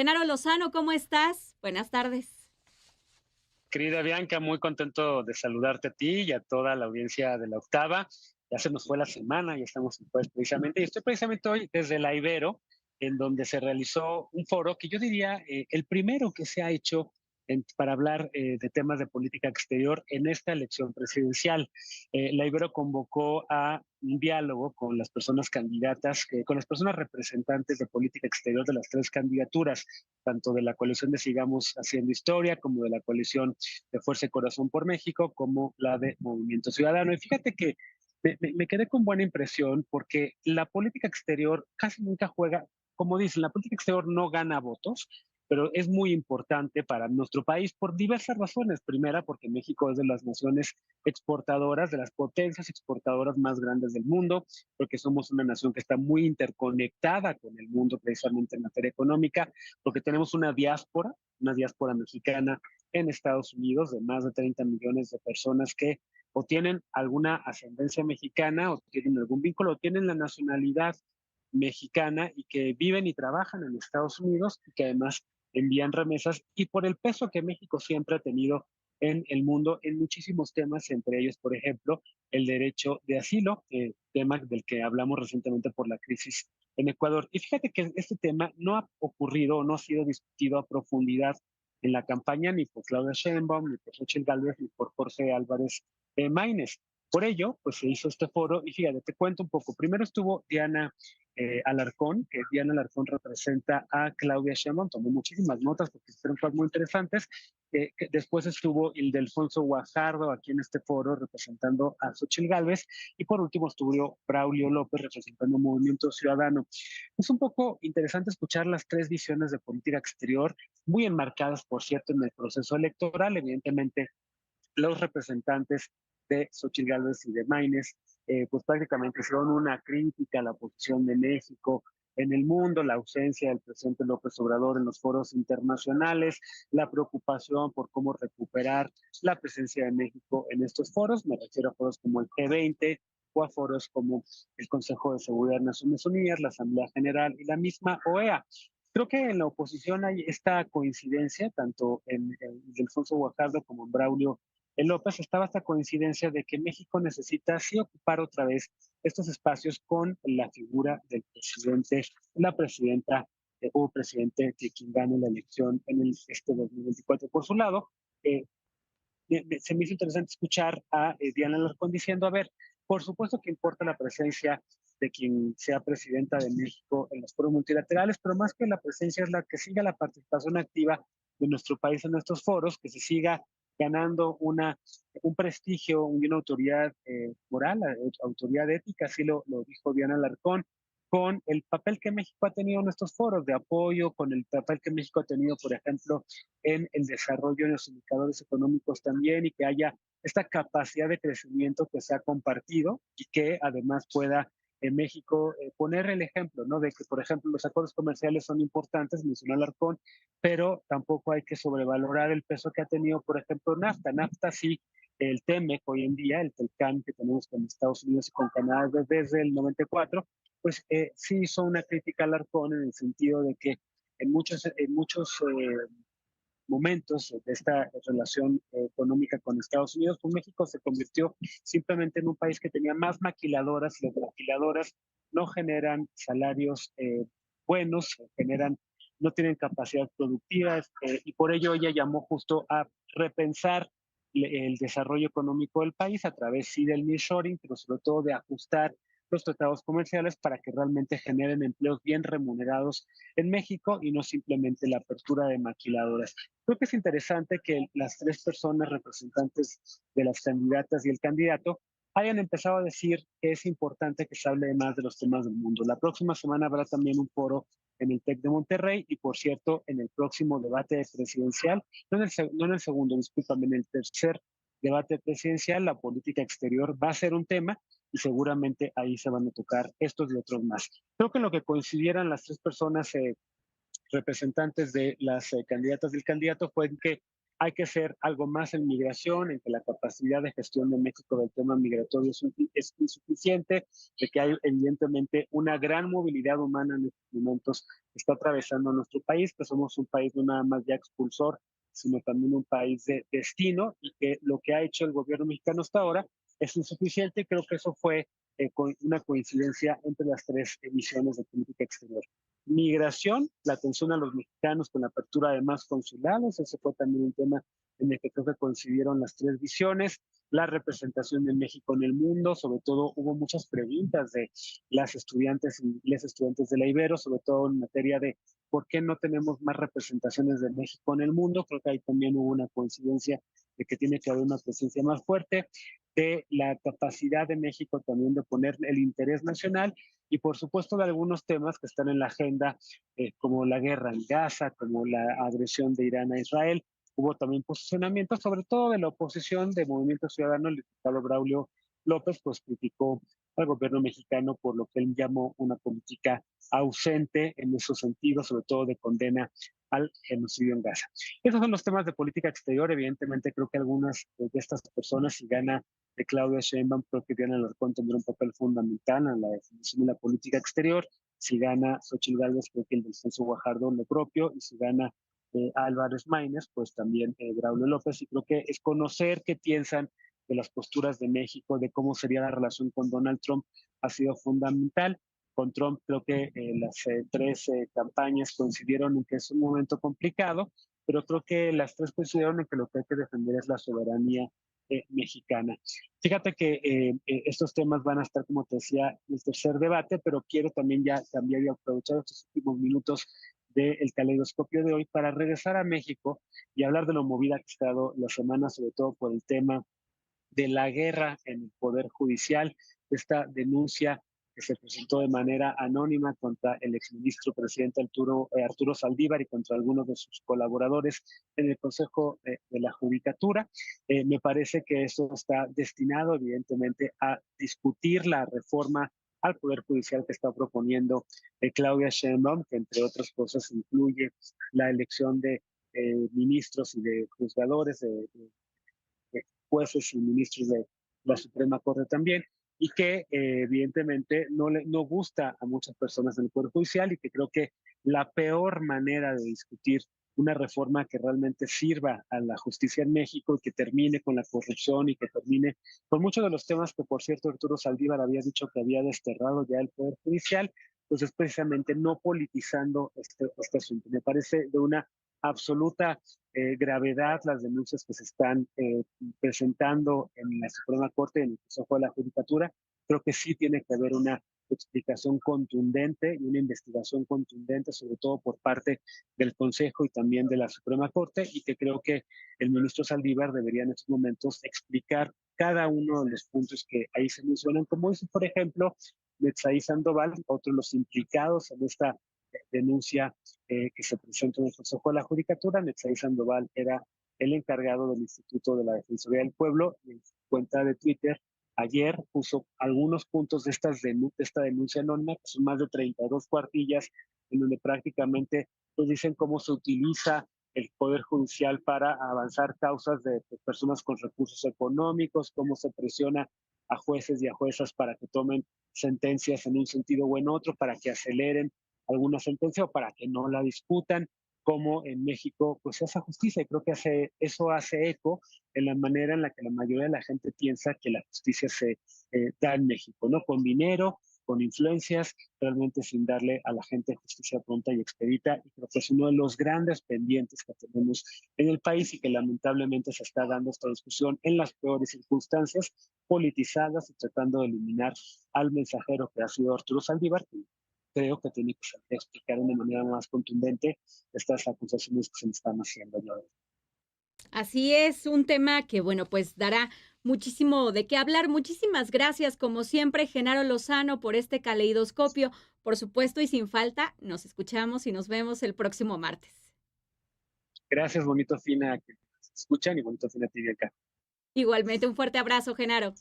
Genaro Lozano, ¿cómo estás? Buenas tardes. Querida Bianca, muy contento de saludarte a ti y a toda la audiencia de La Octava. Ya se nos fue la semana, ya estamos en jueves precisamente, y estoy precisamente hoy desde la Ibero, en donde se realizó un foro que yo diría el primero que se ha hecho para hablar de temas de política exterior en esta elección presidencial. La Ibero convocó a un diálogo con las personas candidatas, con las personas representantes de política exterior de las tres candidaturas, tanto de la coalición de Sigamos Haciendo Historia, como de la coalición de Fuerza y Corazón por México, como la de Movimiento Ciudadano. Y fíjate que me quedé con buena impresión porque la política exterior casi nunca juega, como dicen, la política exterior no gana votos, pero es muy importante para nuestro país por diversas razones. Primera, porque México es de las naciones exportadoras, de las potencias exportadoras más grandes del mundo, porque somos una nación que está muy interconectada con el mundo precisamente en materia económica, porque tenemos una diáspora mexicana en Estados Unidos de más de 30 millones de personas que o tienen alguna ascendencia mexicana o tienen algún vínculo o tienen la nacionalidad mexicana y que viven y trabajan en Estados Unidos y que además envían remesas y por el peso que México siempre ha tenido en el mundo en muchísimos temas, entre ellos, por ejemplo, el derecho de asilo, tema del que hablamos recientemente por la crisis en Ecuador. Y fíjate que este tema no ha ocurrido o no ha sido discutido a profundidad en la campaña ni por Claudia Sheinbaum, ni por Xochitl Gálvez, ni por Jorge Álvarez Maínez. Por ello, pues se hizo este foro y fíjate, te cuento un poco. Primero estuvo Diana Alarcón, que Diana Alarcón representa a Claudia Sheinbaum, tomó muchísimas notas porque fueron cosas muy interesantes. Que después estuvo Ildefonso Guajardo aquí en este foro representando a Xochitl Gálvez y por último estuvo Braulio López representando a Movimiento Ciudadano. Es un poco interesante escuchar las tres visiones de política exterior, muy enmarcadas, por cierto, en el proceso electoral. Evidentemente, los representantes de Xochitl Gálvez y de Maínez, pues prácticamente son una crítica a la posición de México en el mundo, la ausencia del presidente López Obrador en los foros internacionales, la preocupación por cómo recuperar la presencia de México en estos foros, me refiero a foros como el G20 o a foros como el Consejo de Seguridad de Naciones Unidas, la Asamblea General y la misma OEA. Creo que en la oposición hay esta coincidencia, tanto en Alfonso Guajardo como en Braulio López, estaba esta coincidencia de que México necesita sí ocupar otra vez estos espacios con la figura del presidente, la presidenta o presidente de quien gane la elección en este 2024. Por su lado, eh, se me hizo interesante escuchar a Diana Alarcón diciendo, a ver, por supuesto que importa la presencia de quien sea presidenta de México en los foros multilaterales, pero más que la presencia es la que siga la participación activa de nuestro país en estos foros, que se siga ganando un prestigio y una autoridad moral, autoridad ética, así lo dijo Diana Alarcón, con el papel que México ha tenido en estos foros de apoyo, con el papel que México ha tenido, por ejemplo, en el desarrollo de los indicadores económicos también y que haya esta capacidad de crecimiento que se ha compartido y que además pueda en México poner el ejemplo, ¿no? De que, por ejemplo, los acuerdos comerciales son importantes, mencionó Alarcón, pero tampoco hay que sobrevalorar el peso que ha tenido, por ejemplo, NAFTA. NAFTA sí, el TEMEC hoy en día, el TELCAN que tenemos con Estados Unidos y con Canadá desde el 94, pues sí hizo una crítica a Alarcón en el sentido de que en muchos momentos de esta relación económica con Estados Unidos, pues México se convirtió simplemente en un país que tenía más maquiladoras y las maquiladoras no generan salarios buenos, no tienen capacidad productiva y por ello ella llamó justo a repensar el desarrollo económico del país a través sí del nearshoring, pero sobre todo de ajustar los tratados comerciales para que realmente generen empleos bien remunerados en México y no simplemente la apertura de maquiladoras. Creo que es interesante que las tres personas representantes de las candidatas y el candidato hayan empezado a decir que es importante que se hable más de los temas del mundo. La próxima semana habrá también un foro en el TEC de Monterrey y, por cierto, en el próximo debate presidencial, no en el segundo, discúlpame, en el tercer debate presidencial, la política exterior va a ser un tema y seguramente ahí se van a tocar estos y otros más. Creo que en lo que coincidieran las tres personas representantes de las candidatas del candidato fue que hay que hacer algo más en migración, en que la capacidad de gestión de México del tema migratorio es insuficiente, de que hay evidentemente una gran movilidad humana en estos momentos que está atravesando nuestro país, que somos un país no nada más ya expulsor, sino también un país de destino, y que lo que ha hecho el gobierno mexicano hasta ahora es insuficiente. Creo que eso fue una coincidencia entre las tres emisiones de política exterior. Migración, la atención a los mexicanos con la apertura de más consulados, ese fue también un tema en el que creo que coincidieron las tres visiones. La representación de México en el mundo, sobre todo hubo muchas preguntas de las estudiantes y les estudiantes de la Ibero, sobre todo en materia de por qué no tenemos más representaciones de México en el mundo. Creo que ahí también hubo una coincidencia de que tiene que haber una presencia más fuerte, de la capacidad de México también de poner el interés nacional y por supuesto de algunos temas que están en la agenda, como la guerra en Gaza, como la agresión de Irán a Israel. Hubo también posicionamientos, sobre todo de la oposición de Movimiento Ciudadano. El diputado Braulio López pues criticó al gobierno mexicano por lo que él llamó una política ausente en esos sentidos, sobre todo de condena al genocidio en Gaza. Esos son los temas de política exterior. Evidentemente creo que algunas de estas personas, si gana de Claudia Sheinbaum, creo que Diana Alarcón tendrá un papel fundamental en la definición de la política exterior. Si gana Xochitl Gálvez, creo que el Alfonso Guajardo lo propio, y si gana Álvarez Maínez, pues también Braulio López, y creo que es conocer qué piensan de las posturas de México, de cómo sería la relación con Donald Trump, ha sido fundamental. Con Trump creo que las tres campañas coincidieron en que es un momento complicado, pero creo que las tres coincidieron en que lo que hay que defender es la soberanía mexicana. Fíjate que estos temas van a estar, como te decía, en el tercer debate, pero quiero también ya cambiar y aprovechar estos últimos minutos del caleidoscopio de hoy para regresar a México y hablar de lo movida que ha estado la semana, sobre todo por el tema de la guerra en el Poder Judicial, esta denuncia que se presentó de manera anónima contra el exministro presidente Arturo Saldívar y contra algunos de sus colaboradores en el Consejo de la Judicatura. Me parece que eso está destinado, evidentemente, a discutir la reforma al Poder Judicial que está proponiendo Claudia Sheinbaum, que entre otras cosas incluye la elección de ministros y de juzgadores, de jueces y ministros de la Suprema Corte también, y que evidentemente no gusta a muchas personas en el Poder Judicial, y que creo que la peor manera de discutir una reforma que realmente sirva a la justicia en México y que termine con la corrupción y que termine con muchos de los temas que, por cierto, Arturo Saldívar había dicho que había desterrado ya el Poder Judicial, pues es precisamente no politizando este asunto. Me parece de una absoluta gravedad las denuncias que se están presentando en la Suprema Corte y en el Consejo de la Judicatura. Creo que sí tiene que haber una explicación contundente y una investigación contundente, sobre todo por parte del Consejo y también de la Suprema Corte, y que creo que el ministro Saldívar debería en estos momentos explicar cada uno de los puntos que ahí se mencionan, como dice, por ejemplo, Netzaí Sandoval, otro de los implicados en esta denuncia que se presentó en el Consejo de la Judicatura. Netzaí Sandoval era el encargado del Instituto de la Defensoría del Pueblo, y en su cuenta de Twitter ayer puso algunos puntos de esta denuncia anónima, que son más de 32 cuartillas, en donde prácticamente pues dicen cómo se utiliza el Poder Judicial para avanzar causas de personas con recursos económicos, cómo se presiona a jueces y a juezas para que tomen sentencias en un sentido o en otro, para que aceleren alguna sentencia o para que no la discutan, como en México pues se hace justicia. Y creo que eso hace eco en la manera en la que la mayoría de la gente piensa que la justicia se da en México, ¿no? Con dinero, con influencias, realmente sin darle a la gente justicia pronta y expedita. Y creo que es uno de los grandes pendientes que tenemos en el país, y que lamentablemente se está dando esta discusión en las peores circunstancias, politizadas y tratando de eliminar al mensajero que ha sido Arturo Saldívar, que creo que tiene que explicar de una manera más contundente estas acusaciones que se le están haciendo. Así es, un tema que, bueno, pues dará muchísimo de qué hablar. Muchísimas gracias, como siempre, Genaro Lozano, por este caleidoscopio. Por supuesto y sin falta, nos escuchamos y nos vemos el próximo martes. Gracias, bonito Fina, que escuchan, y bonito Fina TV acá. Igualmente, un fuerte abrazo, Genaro.